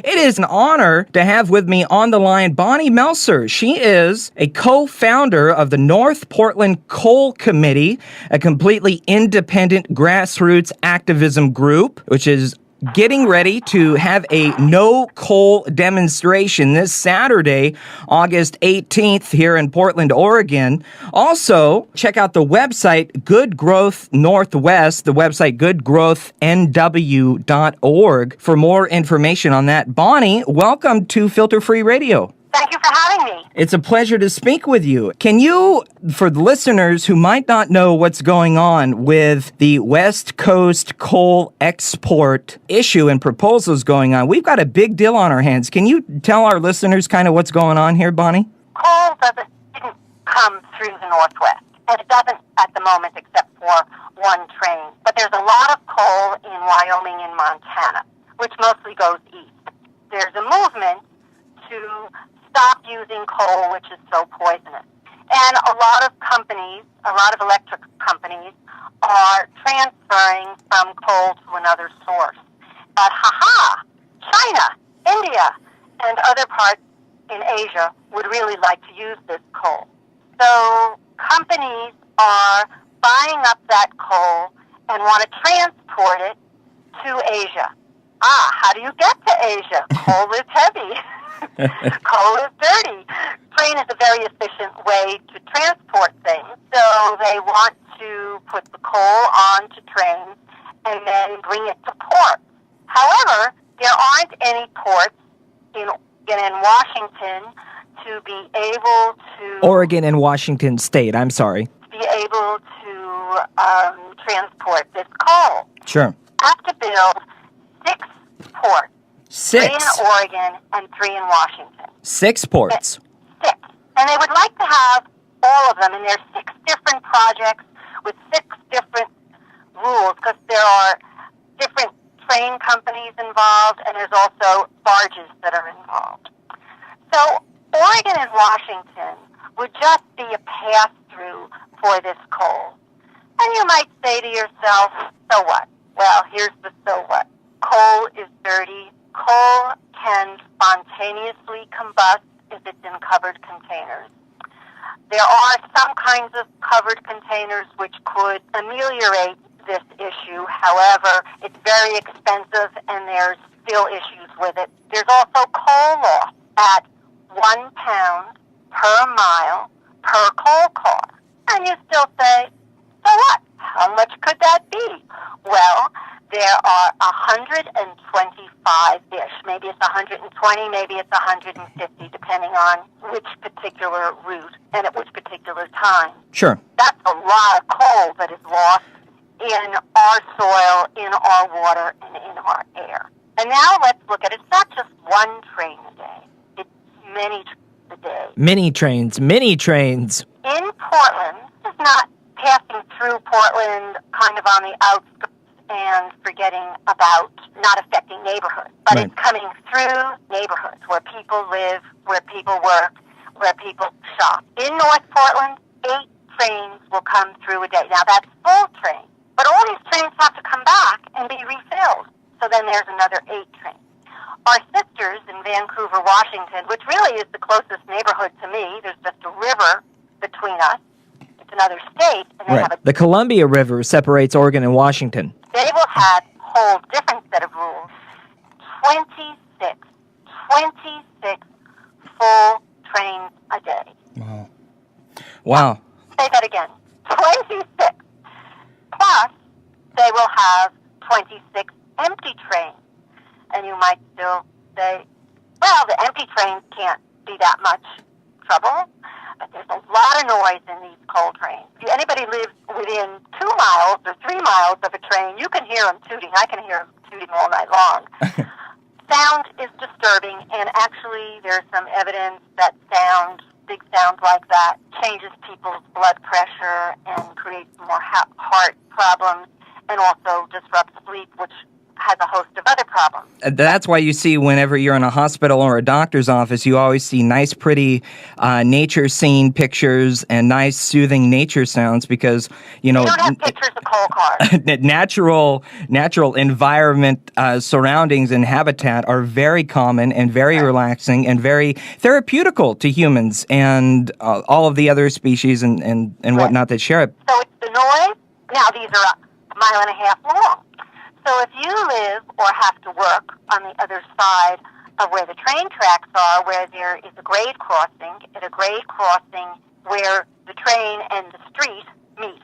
It is an honor to have with me on the line Bonnie Melser. She is a co-founder of the North Portland Coal Committee, a completely independent grassroots activism group, which is getting ready to have a no coal demonstration this Saturday, August 18th here in Portland, Oregon. Also, check out the website Good Growth Northwest, the website goodgrowthnw.org for more information on that. Bonnie, welcome to Filter Free Radio. Thank you for having me. It's a pleasure to speak with you. Can you, for the listeners who might not know what's going on with the West Coast coal export issue and proposals going on, we've got a big deal on our hands. Can you tell our listeners kind of what's going on here, Bonnie? Coal didn't come through the Northwest, and it doesn't at the moment except for one train. But there's a lot of coal in Wyoming and Montana, which mostly goes east. There's a movement to stop using coal, which is so poisonous. And a lot of companies, a lot of electric companies, are transferring from coal to another source. But China, India, and other parts in Asia would really like to use this coal. So companies are buying up that coal and want to transport it to Asia. How do you get to Asia? Coal is heavy. Coal is dirty. Train is a very efficient way to transport things. So they want to put the coal onto trains and then bring it to ports. However, there aren't any ports in Washington to be able to... Oregon and Washington State, I'm sorry. ...be able to transport this coal. Sure. Have to build 6 ports. 6? 3 in Oregon and 3 in Washington. 6 ports? 6. And they would like to have all of them, and there's 6 different projects with 6 different rules, because there are different train companies involved, and there's also barges that are involved. So Oregon and Washington would just be a pass-through for this coal. And you might say to yourself, so what? Well, here's the so what. Coal is dirty. Coal can spontaneously combust if it's in covered containers. There are some kinds of covered containers which could ameliorate this issue. However, it's very expensive and there's still issues with it. There's also coal loss at 1 pound per mile per coal car. And you still say, so what? How much could that be? Well, there are 125-ish. Maybe it's 120, maybe it's 150, depending on which particular route and at which particular time. Sure. That's a lot of coal that is lost in our soil, in our water, and in our air. And now let's look at it. It's not just one train a day. It's many trains a day. Many trains. In Portland, it's not passing through Portland kind of on the outskirts and forgetting about not affecting neighborhoods. But Right. It's coming through neighborhoods where people live, where people work, where people shop. In North Portland, 8 trains will come through a day. Now, that's full trains. But all these trains have to come back and be refilled. So then there's another 8 trains. Our sisters in Vancouver, Washington, which really is the closest neighborhood to me, there's just a river between us. It's another state. And they Right. have The Columbia River separates Oregon and Washington. They will have a whole different set of rules. 26 full trains a day. Wow. Say that again. 26. Plus, they will have 26 empty trains. And you might still say, well, the empty trains can't be that much trouble. But there's a lot of noise in these coal trains. If anybody lives within 2 miles or 3 miles of a train, you can hear them tooting. I can hear them tooting all night long. Sound is disturbing, and actually there's some evidence that big sounds like that, changes people's blood pressure and creates more heart problems, and also disrupts sleep, which has a host of other problems. That's why you see whenever you're in a hospital or a doctor's office, you always see nice, pretty nature scene pictures and nice, soothing nature sounds because, You don't have pictures of coal cars. natural environment surroundings and habitat are very common and very relaxing and very therapeutical to humans and all of the other species and whatnot that share it. So it's the noise. Now, these are a mile and a half long. So if you live or have to work on the other side of where the train tracks are, where there is a grade crossing, at a grade crossing where the train and the street meet.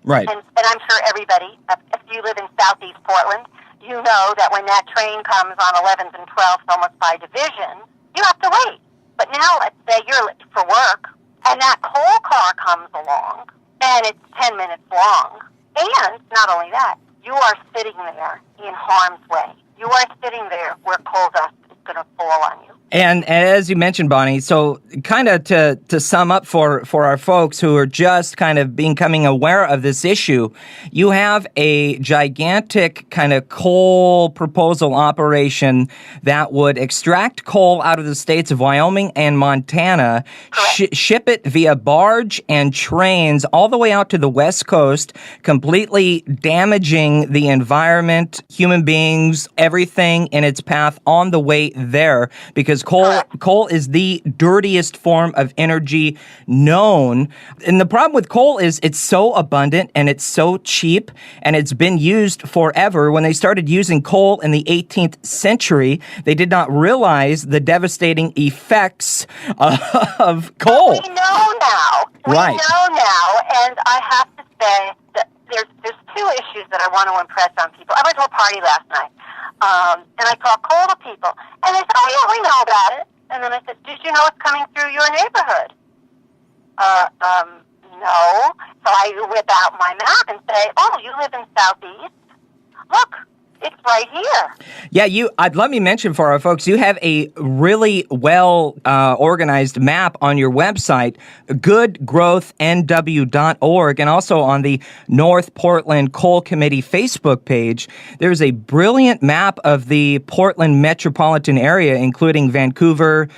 Right. And I'm sure everybody, if you live in southeast Portland, you know that when that train comes on 11th and 12th, almost by division, you have to wait. But now let's say you're late for work, and that coal car comes along, and it's 10 minutes long. And not only that, you are sitting there in harm's way. You are sitting there where coal dust is going to fall on you. And as you mentioned, Bonnie, so kind of to sum up for our folks who are just kind of becoming aware of this issue, you have a gigantic kind of coal proposal operation that would extract coal out of the states of Wyoming and Montana, ship it via barge and trains all the way out to the West Coast, completely damaging the environment, human beings, everything in its path on the way there, because coal is the dirtiest form of energy known. And the problem with coal is it's so abundant and it's so cheap and it's been used forever. When they started using coal in the 18th century, they did not realize the devastating effects of coal. But we know now. Right. We know now, and I have to say that there's two issues that I want to impress on people. I went to a party last night. And I talked coal to people. And they said, oh, yeah, we know about it. And then I said, did you know it's coming through your neighborhood? No. So I whip out my map and say, oh, you live in Southeast? Look, it's right here. Yeah, let me mention for our folks, you have a really well organized map on your website, goodgrowthnw.org, and also on the North Portland Coal Committee Facebook page. There's a brilliant map of the Portland metropolitan area, including Vancouver,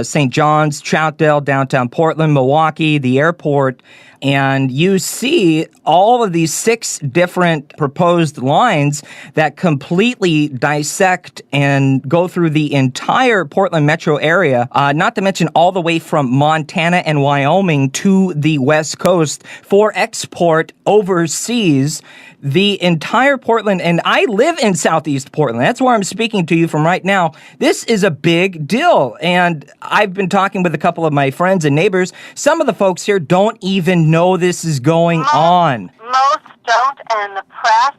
St. John's, Troutdale, downtown Portland, Milwaukee, the airport. And you see all of these 6 different proposed lines that completely dissect and go through the entire Portland metro area, not to mention all the way from Montana and Wyoming to the West Coast for export overseas. The entire Portland, and I live in Southeast Portland. That's where I'm speaking to you from right now. This is a big deal. And I've been talking with a couple of my friends and neighbors. Some of the folks here don't even know this is going on. Most don't, and the press,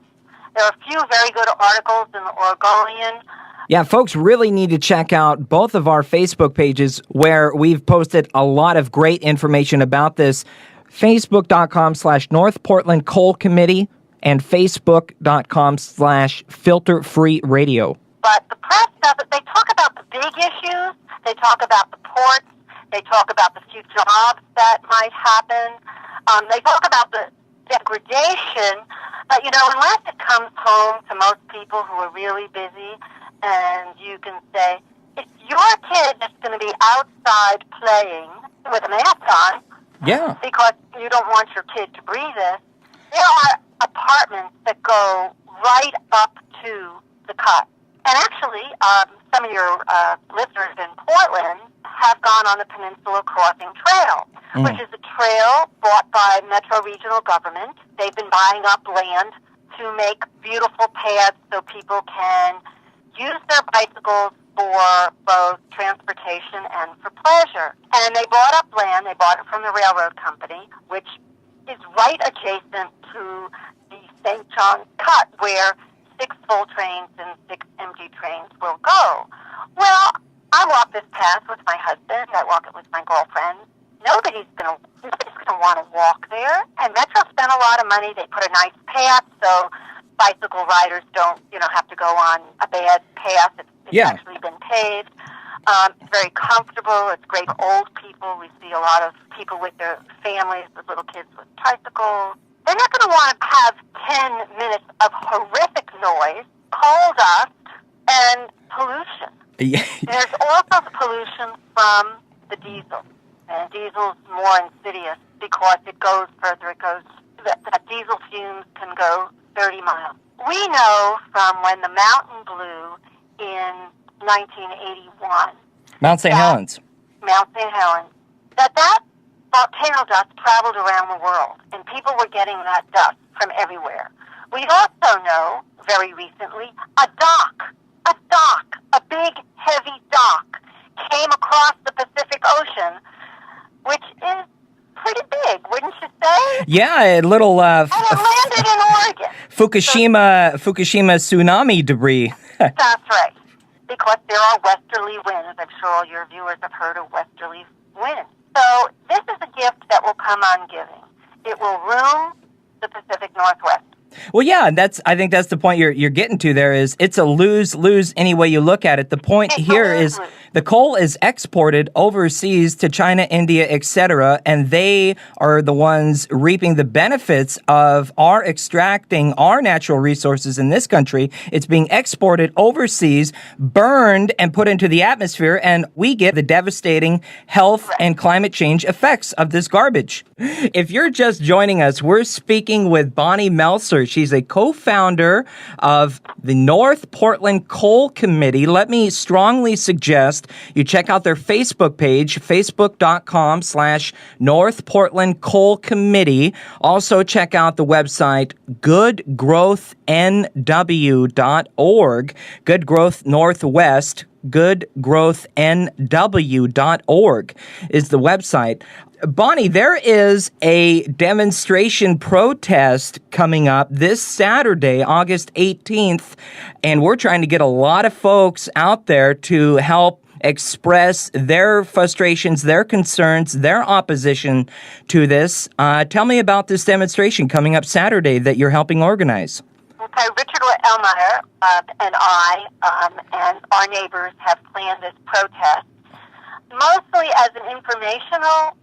there are a few very good articles in the Oregonian. Yeah, folks really need to check out both of our Facebook pages where we've posted a lot of great information about this. Facebook.com/North Portland Coal Committee and Facebook.com/Filter-Free Radio. But the press doesn't. They talk about the big issues. They talk about the ports. They talk about the few jobs that might happen. They talk about the degradation. But, unless it comes home to most people who are really busy, and you can say, if your kid is going to be outside playing with a mask on, yeah, because you don't want your kid to breathe it, there are apartments that go right up to the cut. And actually, some of your listeners in Portland have gone on the Peninsula Crossing Trail, which is a trail bought by Metro Regional Government. They've been buying up land to make beautiful paths so people can use their bicycles for both transportation and for pleasure. And they bought up land. They bought it from the railroad company, which is right adjacent to the St. John's Cut, where 6 full trains and 6 empty trains will go. Well, I walk this path with my husband. I walk it with my girlfriend. Nobody's gonna want to walk there. And Metro spent a lot of money. They put a nice path so bicycle riders don't, have to go on a bad path. It's actually been paved. It's very comfortable. It's great for old people. We see a lot of people with their families, with little kids with tricycles. They're not going to want to have 10 minutes of horrific noise, coal Yeah. There's also the pollution from the diesel. And diesel's more insidious because it goes further. That diesel fumes can go 30 miles. We know from when the mountain blew in 1981, Mount St. Helens. Mount St. Helens, that volcano dust traveled around the world, and people were getting that dust from everywhere. We also know, very recently, a big, heavy dock came across the Pacific Ocean, which is pretty big, wouldn't you say? Yeah, a little And it landed in Oregon. Fukushima tsunami debris. That's right, because there are westerly winds. I'm sure all your viewers have heard of westerly winds. So this is a gift that will come on giving. It will ruin the Pacific Northwest. Well, yeah, I think that's the point you're getting to there is it's a lose-lose any way you look at it. The point here is the coal is exported overseas to China, India, etc., and they are the ones reaping the benefits of our extracting our natural resources in this country. It's being exported overseas, burned, and put into the atmosphere, and we get the devastating health and climate change effects of this garbage. If you're just joining us, we're speaking with Bonnie Meltzer. She's a co-founder of the North Portland Coal Committee. Let me strongly suggest you check out their Facebook page, facebook.com/North Portland Coal Committee. Also check out the website goodgrowthnw.org, Good Growth Northwest, goodgrowthnw.org is the website. Bonnie, there is a demonstration protest coming up this Saturday, August 18th, and we're trying to get a lot of folks out there to help express their frustrations, their concerns, their opposition to this. Tell me about this demonstration coming up Saturday that you're helping organize. Okay, Richard Elmeyer and I and our neighbors have planned this protest mostly as an informational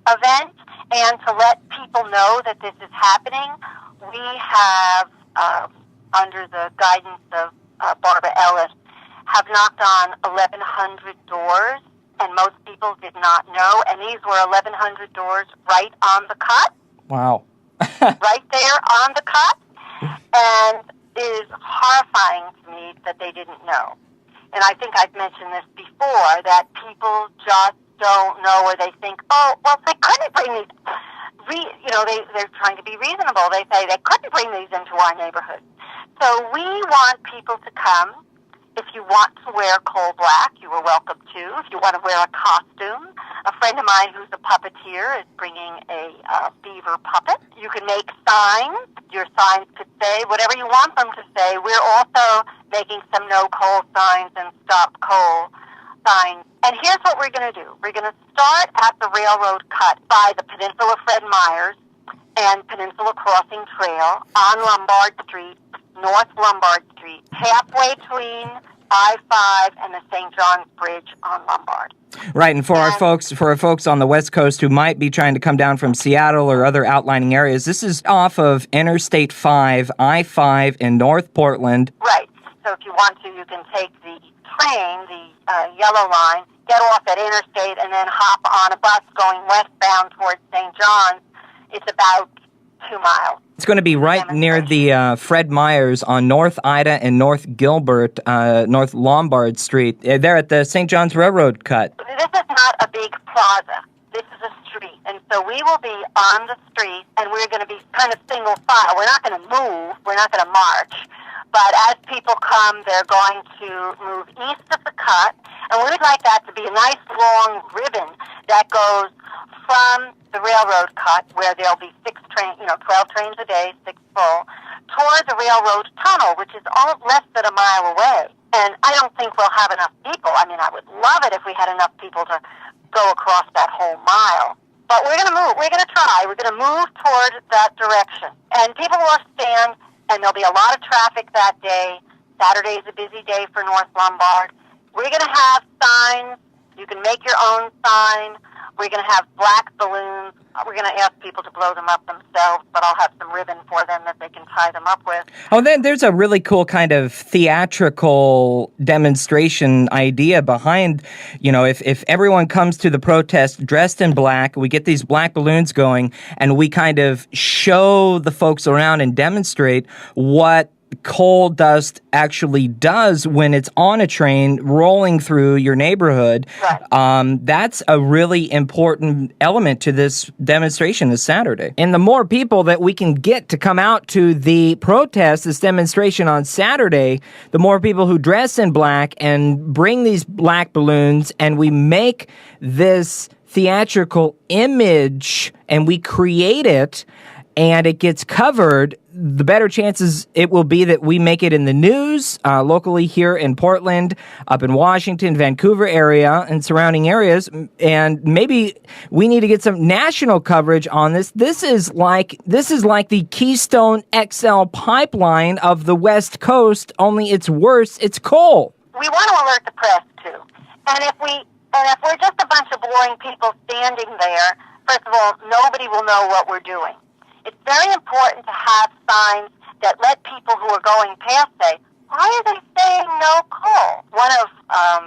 event and to let people know that this is happening. We have, under the guidance of Barbara Ellis, have knocked on 1,100 doors, and most people did not know, and these were 1,100 doors right on the cut. Wow. Right there on the cut. And it is horrifying to me that they didn't know. And I think I've mentioned this before, that people just don't know, or they think, oh, well, they couldn't bring these. They're trying to be reasonable. They say they couldn't bring these into our neighborhood. So we want people to come. If you want to wear coal black, you are welcome to. If you want to wear a costume, a friend of mine who's a puppeteer is bringing a beaver puppet. You can make signs. Your signs could say whatever you want them to say. We're also making some no coal signs and stop coal signs. And here's what we're going to do. We're going to start at the railroad cut by the Peninsula Fred Meyers and Peninsula Crossing Trail on Lombard Street, North Lombard Street, halfway between I-5 and the St. John's Bridge on Lombard. Right, and for our folks on the West Coast who might be trying to come down from Seattle or other outlying areas, this is off of Interstate 5, I-5 in North Portland. Right. So if you want to, you can take the train, the yellow line, get off at Interstate, and then hop on a bus going westbound towards St. John's. It's about 2 miles. It's going to be right near the Fred Meyers on North Ida and North Gilbert, North Lombard Street. They're at the St. John's Railroad cut. This is not a big plaza. This is a street. And so we will be on the street, and we're going to be kind of single file. We're not going to move. We're not going to march. But as people come, they're going to move east of the cut. And we would like that to be a nice long ribbon that goes from the railroad cut, where there'll be 12 trains a day, 6 full, toward the railroad tunnel, which is all less than a mile away. And I don't think we'll have enough people. I mean, I would love it if we had enough people to go across that whole mile. But we're going to move. We're going to try. We're going to move toward that direction. And people will stand, and there'll be a lot of traffic that day. Saturday is a busy day for North Lombard. We're going to have signs. You can make your own sign. We're going to have black balloons. We're going to ask people to blow them up themselves, but I'll have some ribbon for them that they can tie them up with. Oh, then there's a really cool kind of theatrical demonstration idea behind, if everyone comes to the protest dressed in black, we get these black balloons going, and we kind of show the folks around and demonstrate what coal dust actually does when it's on a train rolling through your neighborhood. Right. That's a really important element to this demonstration this Saturday. And the more people that we can get to come out to the protest, this demonstration on Saturday, the more people who dress in black and bring these black balloons, and we make this theatrical image and we create it, and it gets covered, the better chances it will be that we make it in the news locally here in Portland, up in Washington, Vancouver area, and surrounding areas. And maybe we need to get some national coverage on this. This is like the Keystone XL pipeline of the West Coast, only it's worse. It's coal. We want to alert the press too. And if we're just a bunch of boring people standing there, first of all, nobody will know what we're doing. It's very important to have signs that let people who are going past say, why are they saying no coal? One of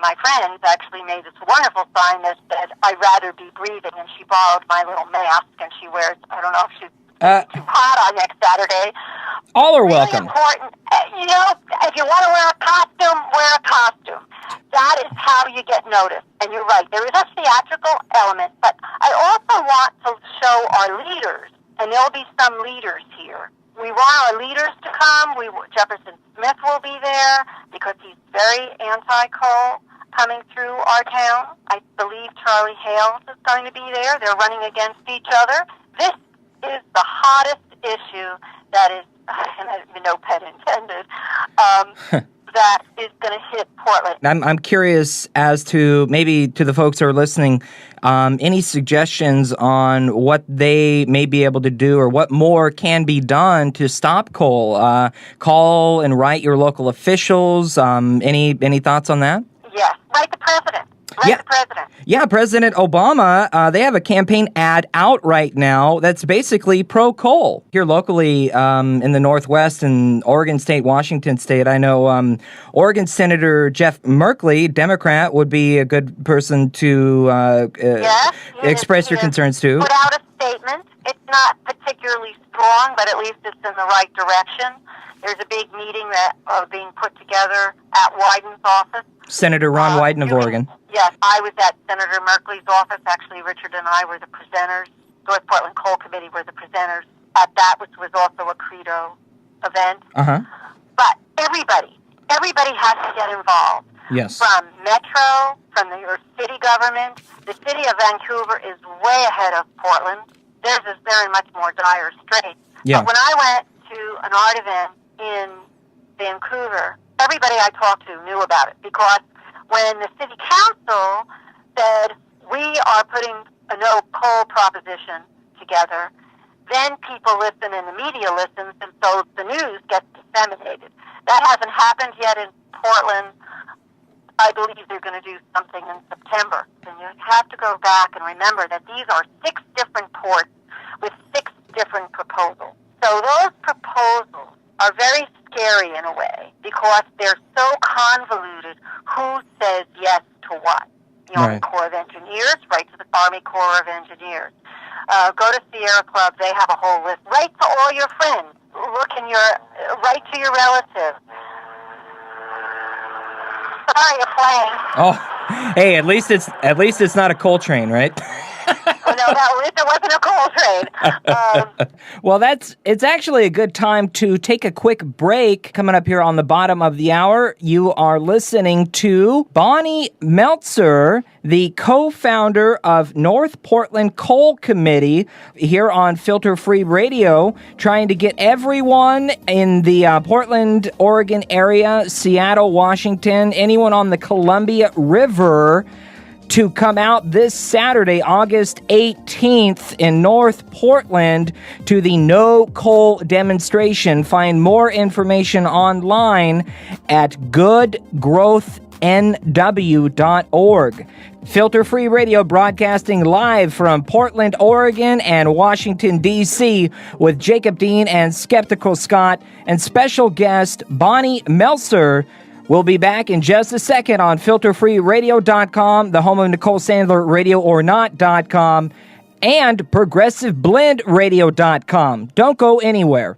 my friends actually made this wonderful sign that said, I'd rather be breathing, and she borrowed my little mask, and she wears, I don't know if she's too hot on next Saturday. All are really welcome. Important. If you want to wear a costume, wear a costume. That is how you get noticed. And you're right, there is a theatrical element, but I also want to show our leaders, and there'll be some leaders here. We want our leaders to come. Jefferson Smith will be there because he's very anti-coal coming through our town. I believe Charlie Hales is going to be there. They're running against each other. This is the hottest issue that is, and no pun intended, that is going to hit Portland. I'm curious as to, maybe to the folks who are listening, any suggestions on what they may be able to do or what more can be done to stop coal? Call and write your local officials. Any thoughts on that? Yes, write the president. The president. Yeah, President Obama, they have a campaign ad out right now that's basically pro-coal. Here locally in the Northwest and Oregon State, Washington State, I know Oregon Senator Jeff Merkley, Democrat, would be a good person to express your concerns to. Put out a statement. It's not particularly strong, but at least it's in the right direction. There's a big meeting that being put together at Wyden's office. Senator Ron Wyden of Oregon. Yes, I was at Senator Merkley's office. Actually, Richard and I were the presenters. North Portland Coal Committee were the presenters at that, which was also a Credo event. But everybody has to get involved. Yes. From Metro, from your city government. The city of Vancouver is way ahead of Portland. They're in much more dire straits. Yeah. But when I went to an art event in Vancouver, everybody I talked to knew about it, because when the city council said we are putting a no coal proposition together, then people listen and the media listens, and so the news gets disseminated. That hasn't happened yet in Portland. I believe they're going to do something in September. And you have to go back and remember that these are 6 different ports with 6 different proposals. So those proposals are very scary in a way, because they're so convoluted. Who says yes to what? The Army Corps of Engineers, right to the Army Corps of Engineers. Go to Sierra Club. They have a whole list. Write to all your friends. Write to your relatives. Sorry, a plane. Oh, hey, at least it's not a coal train, right? Oh, no, at least it wasn't a coal train. Well, it's actually a good time to take a quick break. Coming up here on the bottom of the hour, you are listening to Bonnie Meltzer, the co-founder of North Portland Coal Committee, here on Filter Free Radio, trying to get everyone in the Portland, Oregon area, Seattle, Washington, anyone on the Columbia River, to come out this Saturday, August 18th in North Portland to the No Coal demonstration. Find more information online at goodgrowth FFRNW.org. Filter Free Radio broadcasting live from Portland, Oregon and Washington, D.C. with Jacob Dean and Skeptical Scott and special guest Bonnie Meltzer. We'll be back in just a second on FilterFreeRadio.com, the home of Nicole Sandler, RadioOrNot.com, and ProgressiveBlendRadio.com. Don't go anywhere.